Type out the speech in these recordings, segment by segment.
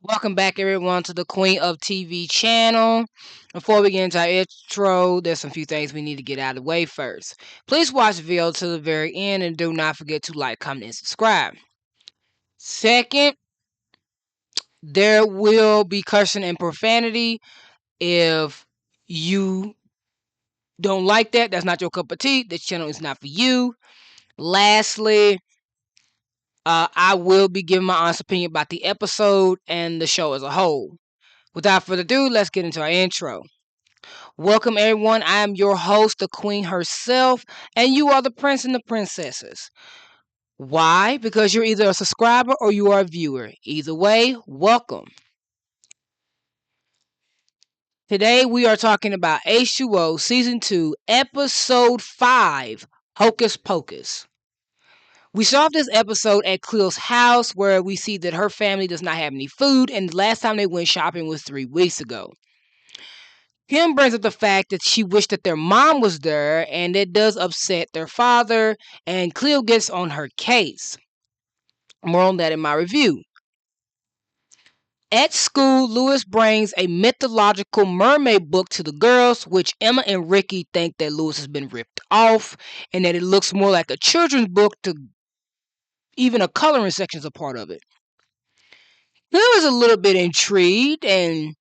Welcome back, everyone, to the Queen of TV channel. Before we get into our intro, there's some few things we need to get out of the way first. Please watch the video to the very end and do not forget to like, comment, and subscribe. Second, there will be cursing and profanity. If you don't like that, that's not your cup of tea. This channel is not for you. Lastly, I will be giving my honest opinion about the episode and the show as a whole. Without further ado, let's get into our intro. Welcome, everyone. I am your host, the Queen herself, and you are the Prince and the Princesses. Why? Because you're either a subscriber or you are a viewer. Either way, welcome. Today, we are talking about H2O Season 2, Episode 5, Hocus Pocus. We saw this episode at Cleo's house where we see that her family does not have any food, and the last time they went shopping was 3 weeks ago. Kim brings up the fact that she wished that their mom was there, and it does upset their father, and Cleo gets on her case. More on that in my review. At school, Lewis brings a mythological mermaid book to the girls, which Emma and Rikki think that Lewis has been ripped off, and that it looks more like a children's book to even a coloring section is a part of it. Cleo is a little bit intrigued and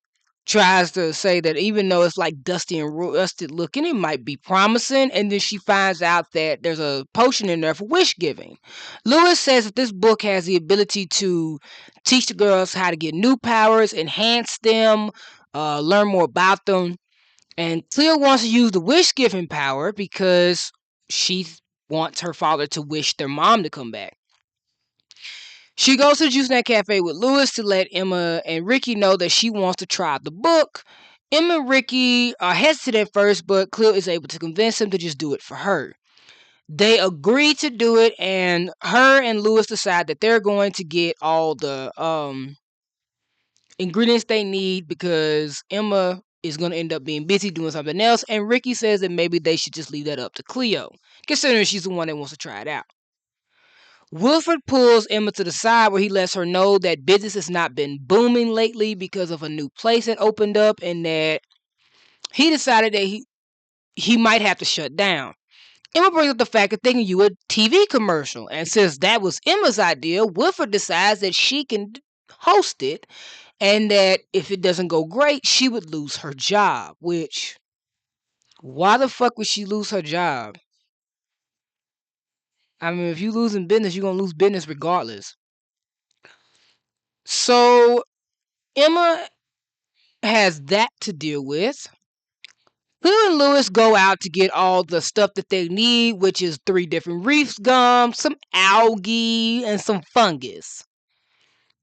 tries to say that even though it's like dusty and rusted looking, it might be promising. And then she finds out that there's a potion in there for wish giving. Lewis says that this book has the ability to teach the girls how to get new powers, enhance them, learn more about them. And Cleo wants to use the wish giving power because she wants her father to wish their mom to come back. She goes to the Juice Night Cafe with Lewis to let Emma and Rikki know that she wants to try the book. Emma and Rikki are hesitant at first, but Cleo is able to convince them to just do it for her. They agree to do it, and her and Lewis decide that they're going to get all the ingredients they need because Emma is going to end up being busy doing something else, and Rikki says that maybe they should just leave that up to Cleo, considering she's the one that wants to try it out. Wilfred pulls Emma to the side where he lets her know that business has not been booming lately because of a new place that opened up and that he decided that he might have to shut down. Emma brings up the fact that they can use a TV commercial, and since that was Emma's idea, Wilfred decides that she can host it and that if it doesn't go great, she would lose her job, which, why the fuck would she lose her job? I mean, if you lose in business, you're going to lose business regardless. So Emma has that to deal with. Cleo and Lewis go out to get all the stuff that they need, which is 3 different reef gums, some algae, and some fungus.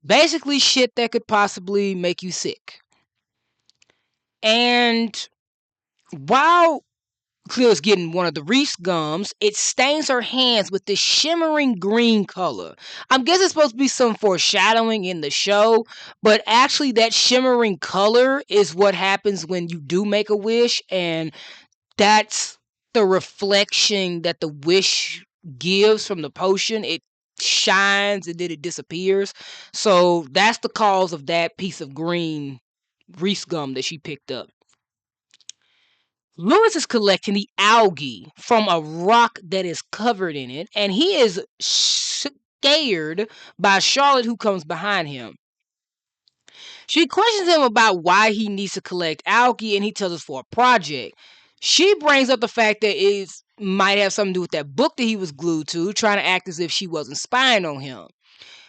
Basically, shit that could possibly make you sick. And while Cleo's getting one of the reef gums, it stains her hands with this shimmering green color. I'm guessing it's supposed to be some foreshadowing in the show, but actually that shimmering color is what happens when you do make a wish, and that's the reflection that the wish gives from the potion. It shines and then it disappears. So that's the cause of that piece of green reef gum that she picked up. Lewis is collecting the algae from a rock that is covered in it, and he is scared by Charlotte, who comes behind him. She questions him about why he needs to collect algae, and he tells us for a project. She brings up the fact that it might have something to do with that book that he was glued to, trying to act as if she wasn't spying on him.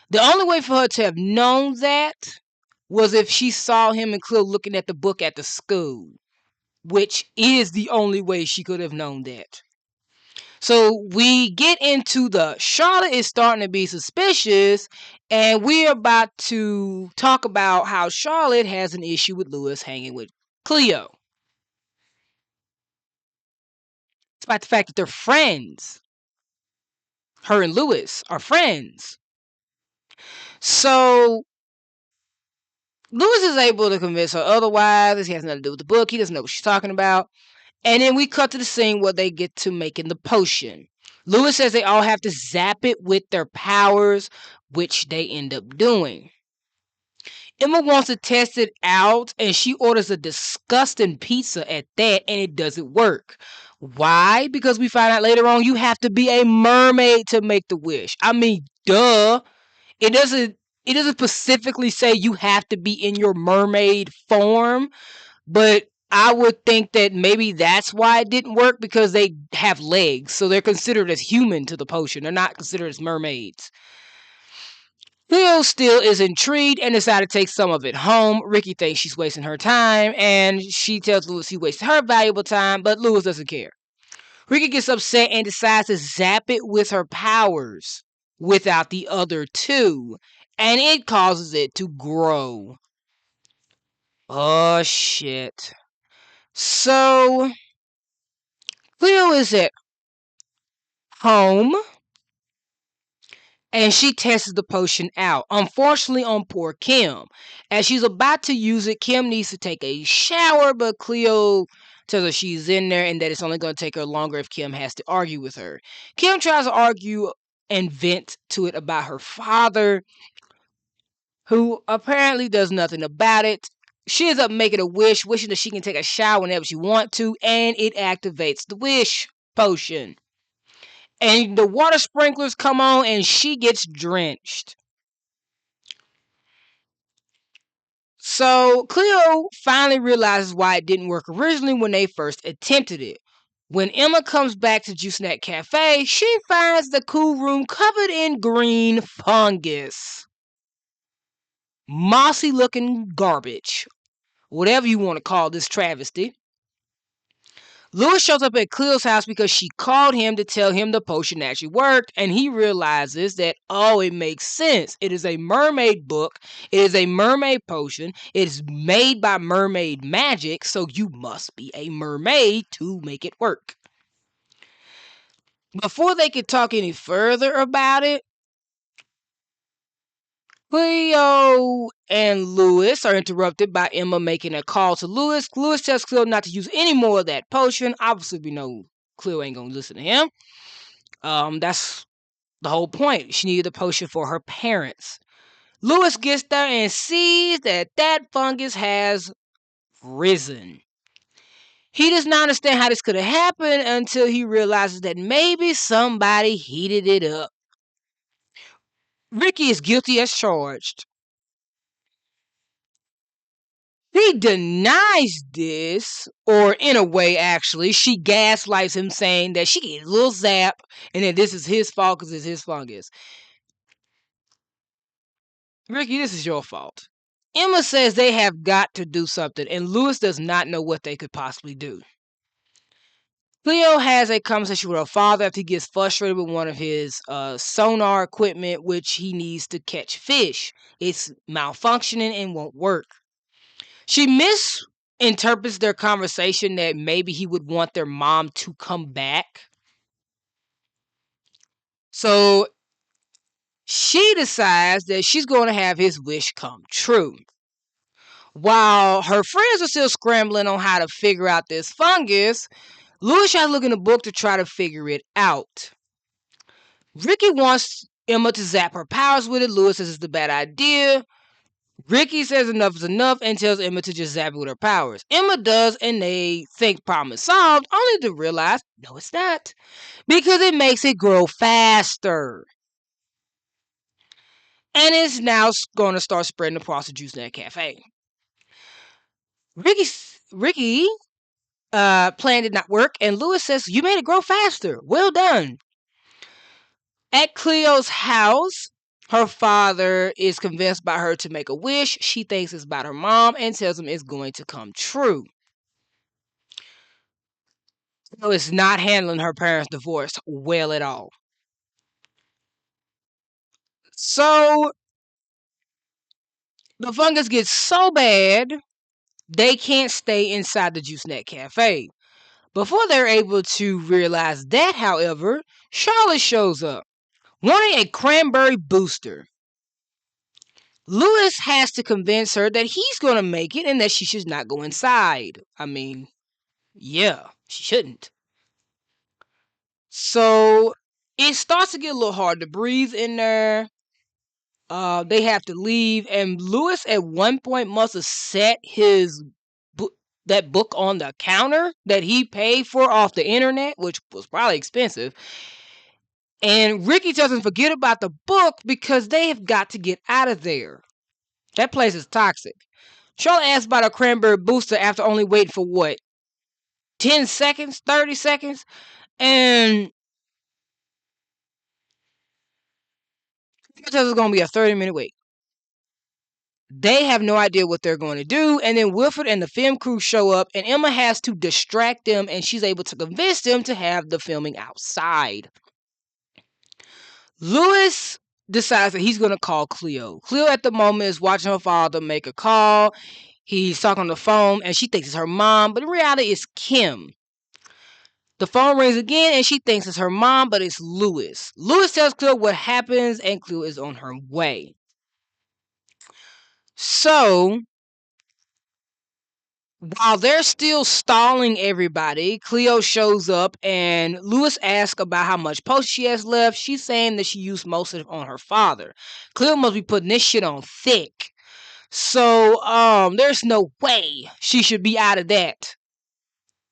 The only way for her to have known that was if she saw him and Cleo looking at the book at the school, which is the only way she could have known that. So we get into the Charlotte is starting to be suspicious, and we're about to talk about how Charlotte has an issue with Lewis hanging with Cleo. It's about the fact that they're friends. Her and Lewis are friends. So Lewis is able to convince her otherwise. He has nothing to do with the book. He doesn't know what she's talking about. And then we cut to the scene where they get to making the potion. Lewis says they all have to zap it with their powers, which they end up doing. Emma wants to test it out, and she orders a disgusting pizza at that, and it doesn't work. Why? Because we find out later on you have to be a mermaid to make the wish. I mean, duh. It doesn't it doesn't specifically say you have to be in your mermaid form, but I would think that maybe that's why it didn't work, because they have legs, so they're considered as human to the potion. They're not considered as mermaids. Cleo still is intrigued and decided to take some of it home. Rikki thinks she's wasting her time, and she tells Lewis he wasted her valuable time, but Lewis doesn't care. Rikki gets upset and decides to zap it with her powers without the other two, and it causes it to grow. Oh shit. So Cleo is at home and she tests the potion out. Unfortunately, on poor Kim. As she's about to use it, Kim needs to take a shower, but Cleo tells her she's in there and that it's only going to take her longer if Kim has to argue with her. Kim tries to argue and vent to it about her father, who apparently does nothing about it. She ends up making a wish, wishing that she can take a shower whenever she wants to, and it activates the wish potion. And the water sprinklers come on and she gets drenched. So Cleo finally realizes why it didn't work originally when they first attempted it. When Emma comes back to Juice Snack Cafe, she finds the cool room covered in green fungus. Mossy looking garbage. Whatever you want to call this travesty. Lewis shows up at Cleo's house because she called him to tell him the potion actually worked, and he realizes that, oh, it makes sense. It is a mermaid book. It is a mermaid potion. It is made by mermaid magic, so you must be a mermaid to make it work. Before they could talk any further about it, Cleo and Lewis are interrupted by Emma making a call to Lewis. Lewis tells Cleo not to use any more of that potion. Obviously, we know Cleo ain't gonna listen to him. That's the whole point. She needed the potion for her parents. Lewis gets there and sees that fungus has risen. He does not understand how this could have happened until he realizes that maybe somebody heated it up. Rikki is guilty as charged. He denies this, or in a way, actually, she gaslights him, saying that she gets a little zap and that this is his fault because it's his fungus. Rikki, this is your fault. Emma says they have got to do something, and Lewis does not know what they could possibly do. Cleo has a conversation with her father after he gets frustrated with one of his sonar equipment, which he needs to catch fish. It's malfunctioning and won't work. She misinterprets their conversation that maybe he would want their mom to come back. So she decides that she's going to have his wish come true. While her friends are still scrambling on how to figure out this fungus, Lewis tries to look in the book to try to figure it out. Rikki wants Emma to zap her powers with it. Lewis says it's a bad idea. Rikki says enough is enough and tells Emma to just zap it with her powers. Emma does, and they think problem is solved, only to realize, no, it's not. Because it makes it grow faster. And it's now going to start spreading across the Juice Net Cafe. Rikki plan did not work, and Lewis says, you made it grow faster. Well done. At Cleo's house, her father is convinced by her to make a wish. She thinks it's about her mom and tells him it's going to come true. So it's not handling her parents' divorce well at all. So the fungus gets so bad, they can't stay inside the Juice Net Cafe. Before they're able to realize that, however, Charlotte shows up, wanting a cranberry booster. Lewis has to convince her that he's going to make it and that she should not go inside. I mean, yeah, she shouldn't. So it starts to get a little hard to breathe in there. They have to leave, and Lewis at one point must have set his book, that book on the counter that he paid for off the internet, which was probably expensive. And Rikki tells him forget about the book because they have got to get out of there. That place is toxic. Charlotte asks about a cranberry booster after only waiting for what, 10 seconds, 30 seconds, and tells it's going to be a 30-minute wait. They have no idea what they're going to do, and then Wilfred and the film crew show up, and Emma has to distract them, and she's able to convince them to have the filming outside. Lewis decides that he's going to call Cleo. Cleo at the moment is watching her father make a call. He's talking on the phone, and she thinks it's her mom, but in reality it's Kim. The phone rings again, and she thinks it's her mom, but it's Lewis. Lewis tells Cleo what happens, and Cleo is on her way. So, while they're still stalling everybody, Cleo shows up, and Lewis asks about how much potion she has left. She's saying that she used most of it on her father. Cleo must be putting this shit on thick. So, there's no way she should be out of that.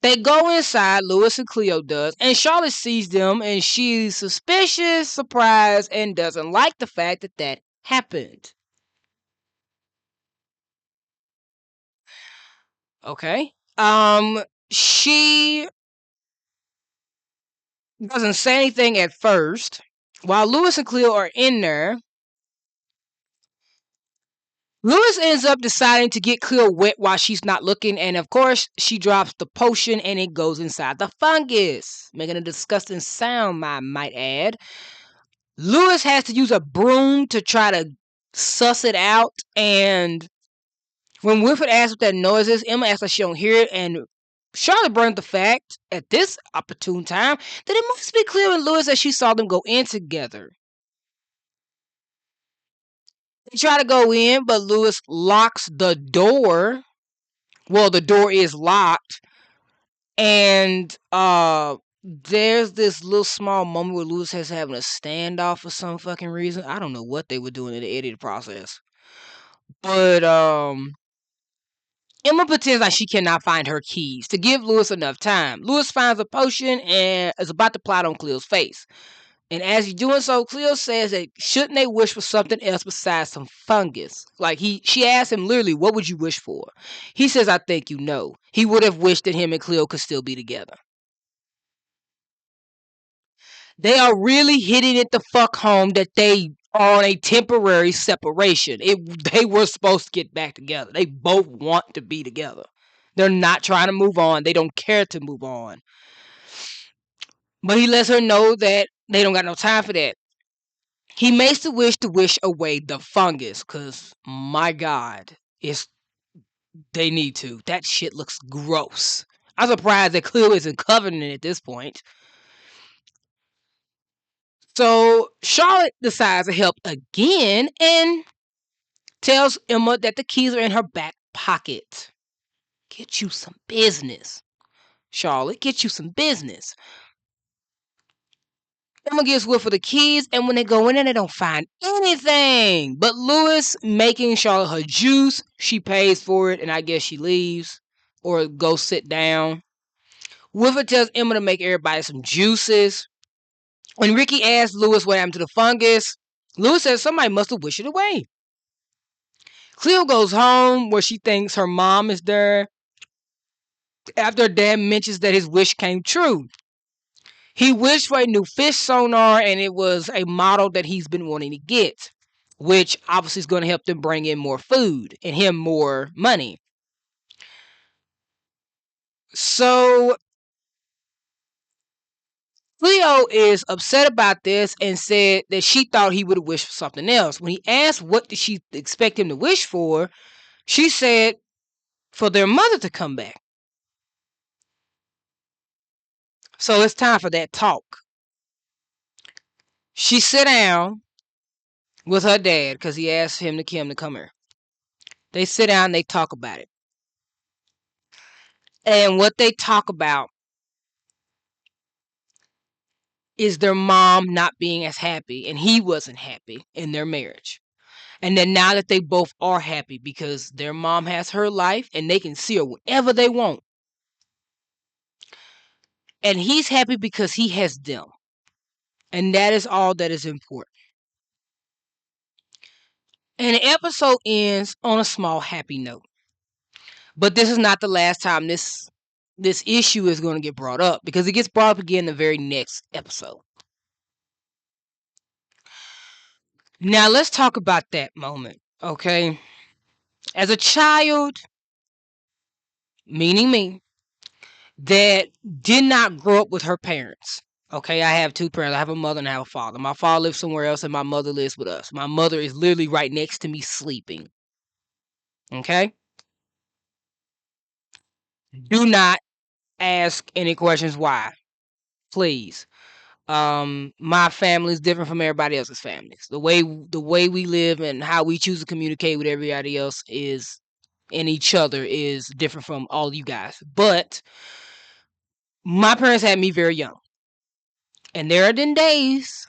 They go inside, Lewis and Cleo does, and Charlotte sees them, and she's suspicious, surprised, and doesn't like the fact that that happened. Okay. She doesn't say anything at first. While Lewis and Cleo are in there, Lewis ends up deciding to get Cleo wet while she's not looking, and of course, she drops the potion and it goes inside the fungus, making a disgusting sound, I might add. Lewis has to use a broom to try to suss it out, and when Wilfred asks what that noise is, Emma asks that she don't hear it, and Charlotte brings the fact at this opportune time that it must be Cleo and Lewis that she saw them go in together. They try to go in, but Lewis locks the door. Well, the door is locked, and there's this little small moment where Lewis has having a standoff for some fucking reason. I don't know what they were doing in the editing process, but Emma pretends like she cannot find her keys to give Lewis enough time. Lewis finds a potion and is about to plot on Cleo's face. And as he's doing so, Cleo says that shouldn't they wish for something else besides some fungus? Like she asks him literally, what would you wish for? He says, I think you know. He would have wished that him and Cleo could still be together. They are really hitting it the fuck home that they are on a temporary separation. They were supposed to get back together. They both want to be together. They're not trying to move on. They don't care to move on. But he lets her know that they don't got no time for that. He makes the wish to wish away the fungus, cause my God, it's they need to. That shit looks gross. I'm surprised that Cleo isn't covered in it at this point. So Charlotte decides to help again and tells Emma that the keys are in her back pocket. Get you some business, Charlotte. Get you some business. Emma gives Wilfred the keys, and when they go in there, they don't find anything. But Lewis making Charlotte her juice, she pays for it, and I guess she leaves or goes sit down. Wilfred tells Emma to make everybody some juices. When Rikki asks Lewis what happened to the fungus, Lewis says somebody must have wished it away. Cleo goes home where she thinks her mom is there after her dad mentions that his wish came true. He wished for a new fish sonar, and it was a model that he's been wanting to get, which obviously is going to help them bring in more food and him more money. So Cleo is upset about this and said that she thought he would have wished for something else. When he asked what did she expect him to wish for, she said for their mother to come back. So it's time for that talk. She sit down with her dad because he asked him to Kim to come here. They sit down and they talk about it. And what they talk about is their mom not being as happy, and he wasn't happy in their marriage. And then now that they both are happy because their mom has her life and they can see her whenever they want. And he's happy because he has them. And that is all that is important. And the episode ends on a small happy note. But this is not the last time this issue is going to get brought up, because it gets brought up again in the very next episode. Now let's talk about that moment, okay? As a child, meaning me, that did not grow up with her parents. Okay, I have two parents. I have a mother and I have a father. My father lives somewhere else and my mother lives with us. My mother is literally right next to me sleeping. Okay? Do not ask any questions why. Please. My family is different from everybody else's families. The way we live and how we choose to communicate with everybody else is and each other is different from all you guys. But my parents had me very young. And there have been days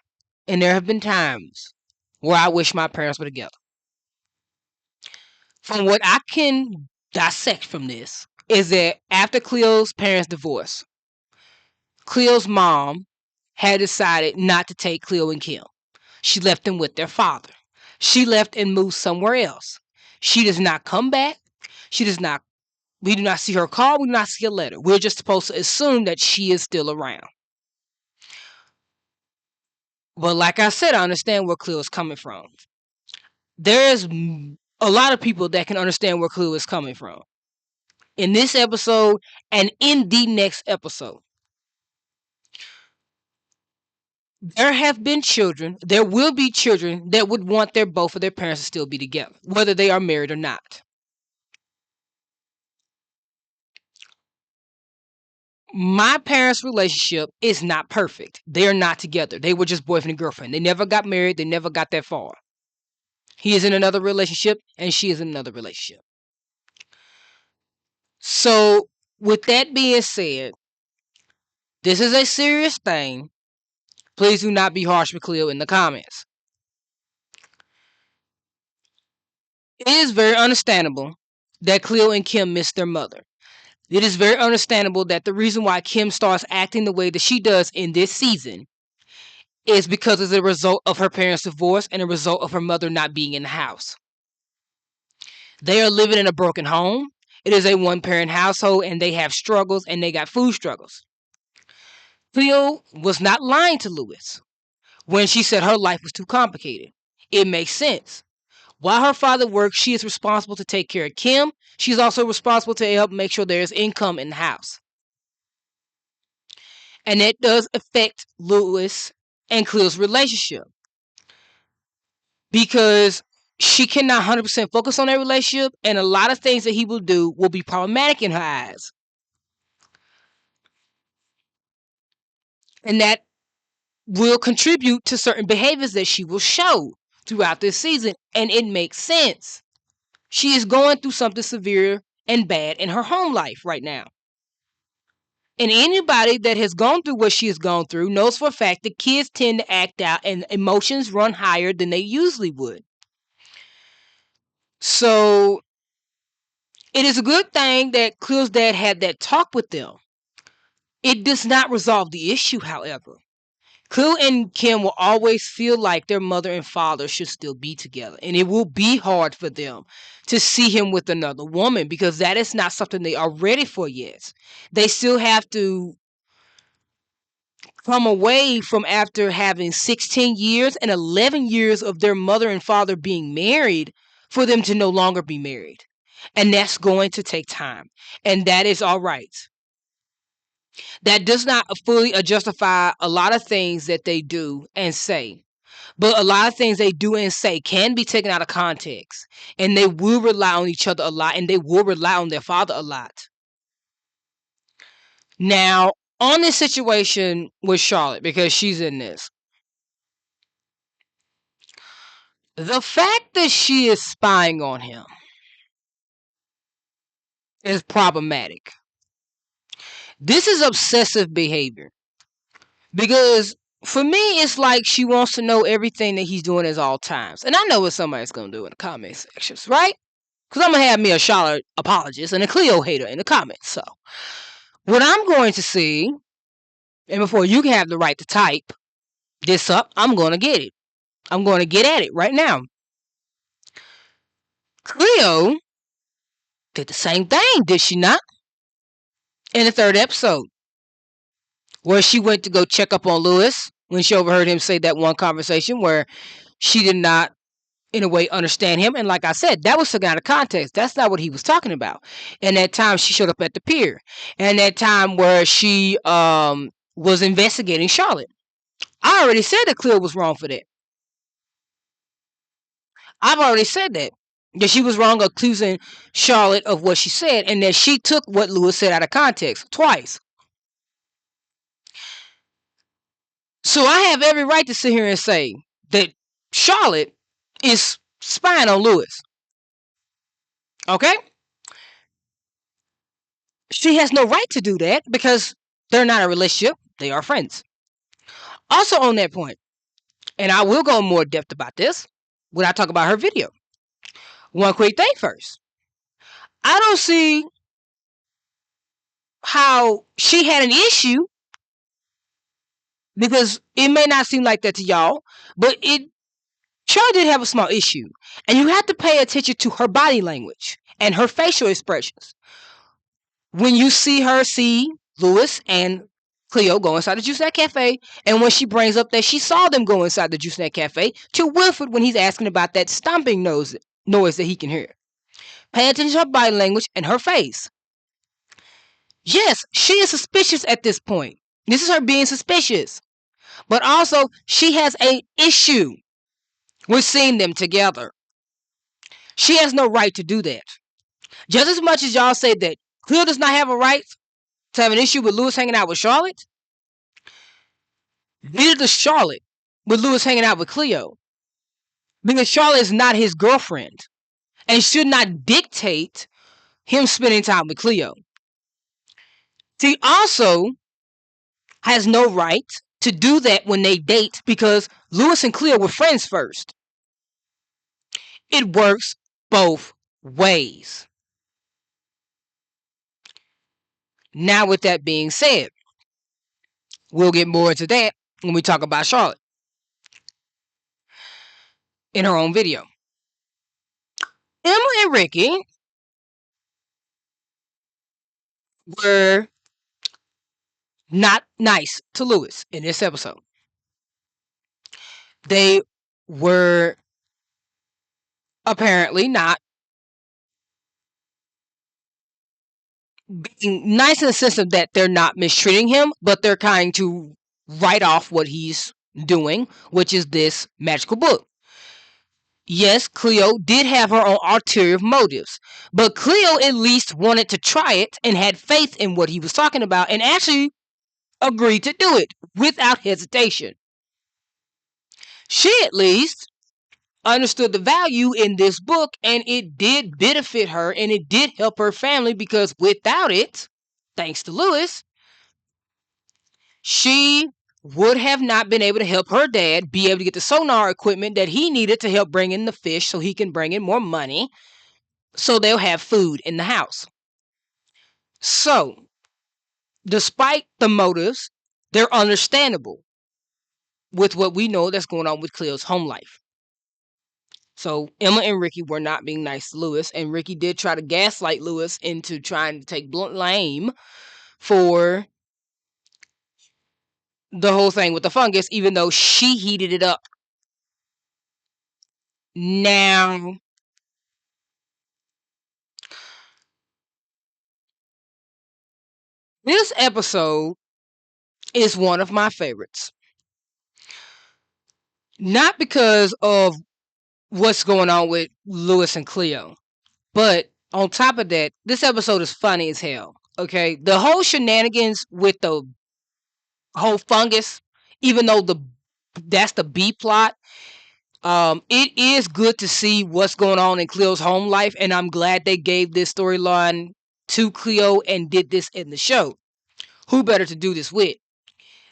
and there have been times where I wish my parents were together. From what I can dissect from this is that after Cleo's parents' divorce, Cleo's mom had decided not to take Cleo and Kim. She left them with their father. She left and moved somewhere else. She does not come back. She does not. We do not see her call. We do not see a letter. We're just supposed to assume that she is still around. But like I said, I understand where Cleo is coming from. There's a lot of people that can understand where Cleo is coming from in this episode and in the next episode. There have been children, there will be children that would want both of their parents to still be together, whether they are married or not. My parents' relationship is not perfect. They're not together. They were just boyfriend and girlfriend. They never got married. They never got that far. He is in another relationship and she is in another relationship. So, with that being said, this is a serious thing. Please do not be harsh with Cleo in the comments. It is very understandable that Cleo and Kim miss their mother. It is very understandable that the reason why Kim starts acting the way that she does in this season is because it's a result of her parents' divorce and a result of her mother not being in the house. They are living in a broken home. It is a one-parent household and they have struggles and they got food struggles. Cleo was not lying to Lewis when she said her life was too complicated. It makes sense. While her father works, she is responsible to take care of Kim. She's also responsible to help make sure there is income in the house. And that does affect Lewis and Cleo's relationship, because she cannot 100% focus on their relationship, and a lot of things that he will do will be problematic in her eyes. And that will contribute to certain behaviors that she will show throughout this season. And it makes sense. She is going through something severe and bad in her home life right now. And anybody that has gone through what she has gone through knows for a fact that kids tend to act out and emotions run higher than they usually would. So it is a good thing that Cleo's dad had that talk with them. It does not resolve the issue, however. Cleo and Kim will always feel like their mother and father should still be together. And it will be hard for them to see him with another woman, because that is not something they are ready for yet. They still have to come away from, after having 16 years and 11 years of their mother and father being married, for them to no longer be married. And that's going to take time. And that is all right. That does not fully justify a lot of things that they do and say. But a lot of things they do and say can be taken out of context. And they will rely on each other a lot. And they will rely on their father a lot. Now, on this situation with Charlotte, because she's in this, the fact that she is spying on him is problematic. This is obsessive behavior. Because for me, it's like she wants to know everything that he's doing at all times. And I know what somebody's going to do in the comment sections, right? Because I'm going to have me a Charlotte apologist and a Cleo hater in the comments. So, what I'm going to see, and before you can have the right to type this up, I'm going to get it. I'm going to get at it right now. Cleo did the same thing, did she not? In the third episode, where she went to go check up on Lewis when she overheard him say that one conversation where she did not, in a way, understand him. And like I said, that was taken out of context. That's not what he was talking about. And that time she showed up at the pier. And that time where she was investigating Charlotte. I already said that Cleo was wrong for that. I've already said that. That she was wrong accusing Charlotte of what she said, and that she took what Lewis said out of context twice. So I have every right to sit here and say that Charlotte is spying on Lewis. Okay? She has no right to do that because they're not a relationship. They are friends. Also on that point, and I will go in more depth about this when I talk about her video. One quick thing first. I don't see how she had an issue, because it may not seem like that to y'all, but Charlotte did have a small issue. And you have to pay attention to her body language and her facial expressions. When you see Lewis and Cleo go inside the Juice Snack Cafe, and when she brings up that she saw them go inside the Juice Snack Cafe, to Wilfred when he's asking about that stomping noise that he can hear. Pay attention to her body language and her face. Yes, she is suspicious at this point. This is her being suspicious. But also, she has an issue with seeing them together. She has no right to do that. Just as much as y'all say that Cleo does not have a right to have an issue with Lewis hanging out with Charlotte, neither does Charlotte with Lewis hanging out with Cleo. Because Charlotte is not his girlfriend and should not dictate him spending time with Cleo. She also has no right to do that when they date, because Lewis and Cleo were friends first. It works both ways. Now, with that being said, we'll get more into that when we talk about Charlotte in her own video. Emma and Rikki were not nice to Lewis in this episode. They were apparently not being nice in the sense of that they're not mistreating him, but they're trying to write off what he's doing, which is this magical book. Yes, Cleo did have her own ulterior motives, but Cleo at least wanted to try it and had faith in what he was talking about and actually agreed to do it without hesitation. She at least understood the value in this book, and it did benefit her and it did help her family, because without it, thanks to Lewis, she would have not been able to help her dad be able to get the sonar equipment that he needed to help bring in the fish so he can bring in more money so they'll have food in the house. So, despite the motives, they're understandable with what we know that's going on with Cleo's home life. So Emma and Rikki were not being nice to Lewis, and Rikki did try to gaslight Lewis into trying to take blame for the whole thing with the fungus, even though she heated it up. Now, this episode is one of my favorites. Not because of what's going on with Lewis and Cleo, but on top of that, this episode is funny as hell. Okay, the whole shenanigans with the whole fungus, even though that's the B plot. It is good to see what's going on in Cleo's home life, and I'm glad they gave this storyline to Cleo and did this in the show. Who better to do this with?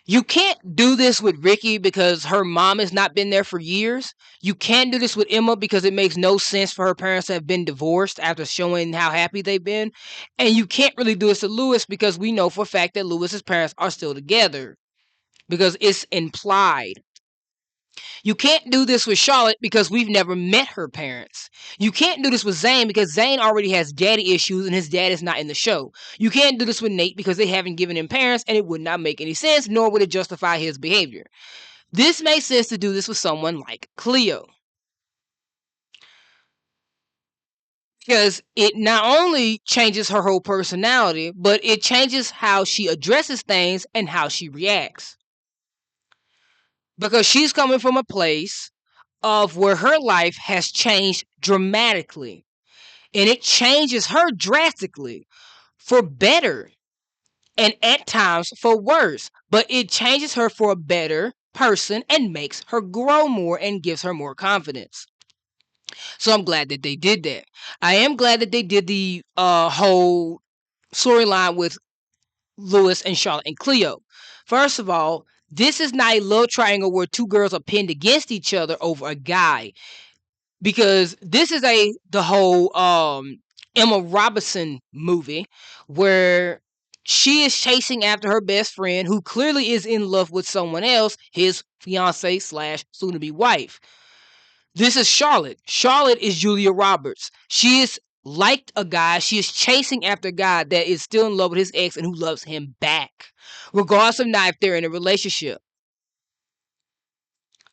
You can't do this with Rikki because her mom has not been there for years. You can't do this with Emma because it makes no sense for her parents to have been divorced after showing how happy they've been. And you can't really do this to Lewis because we know for a fact that Lewis's parents are still together because it's implied. You can't do this with Charlotte because we've never met her parents. You can't do this with Zane because Zane already has daddy issues and his dad is not in the show. You can't do this with Nate because they haven't given him parents and it would not make any sense, nor would it justify his behavior. This makes sense to do this with someone like Cleo. Because it not only changes her whole personality, but it changes how she addresses things and how she reacts. Because she's coming from a place of where her life has changed dramatically. And it changes her drastically for better and at times for worse. But it changes her for a better person and makes her grow more and gives her more confidence. So I'm glad that they did that. I am glad that they did the whole storyline with Lewis and Charlotte and Cleo. First of all, this is not a love triangle where two girls are pinned against each other over a guy, because this is the whole Emma Robinson movie where she is chasing after her best friend who clearly is in love with someone else, his fiance slash soon to be wife. This is Charlotte. Charlotte is Julia Roberts. She is like a guy. She is chasing after a guy that is still in love with his ex and who loves him back, regardless of not if they're in a relationship.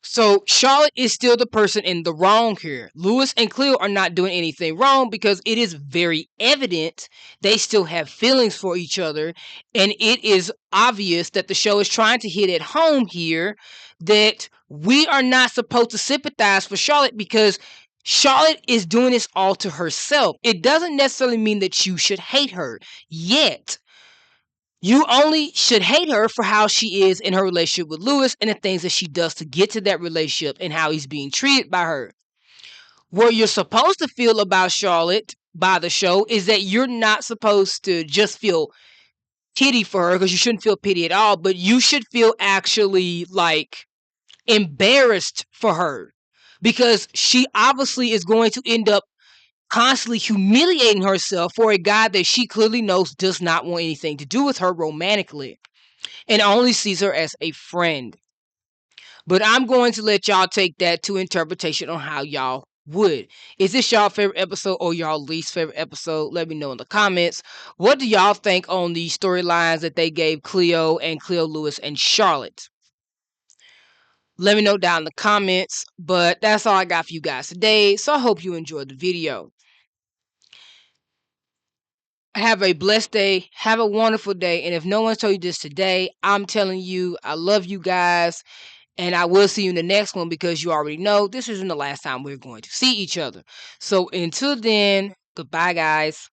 So Charlotte is still the person in the wrong here. Lewis and Cleo are not doing anything wrong because it is very evident they still have feelings for each other. And it is obvious that the show is trying to hit at home here that we are not supposed to sympathize for Charlotte because Charlotte is doing this all to herself. It doesn't necessarily mean that you should hate her yet. You only should hate her for how she is in her relationship with Lewis and the things that she does to get to that relationship and how he's being treated by her. What you're supposed to feel about Charlotte by the show is that you're not supposed to just feel pity for her, because you shouldn't feel pity at all, but you should feel actually like embarrassed for her because she obviously is going to end up constantly humiliating herself for a guy that she clearly knows does not want anything to do with her romantically and only sees her as a friend. But I'm going to let y'all take that to interpretation on how y'all would. Is this y'all favorite episode or y'all least favorite episode? Let me know in the comments. What do y'all think on the storylines that they gave Cleo and Cleo Lewis and Charlotte? Let me know down in the comments. But that's all I got for you guys today. So I hope you enjoyed the video. Have a blessed day. Have a wonderful day. And if no one's told you this today, I'm telling you, I love you guys. And I will see you in the next one because you already know this isn't the last time we're going to see each other. So until then, goodbye, guys.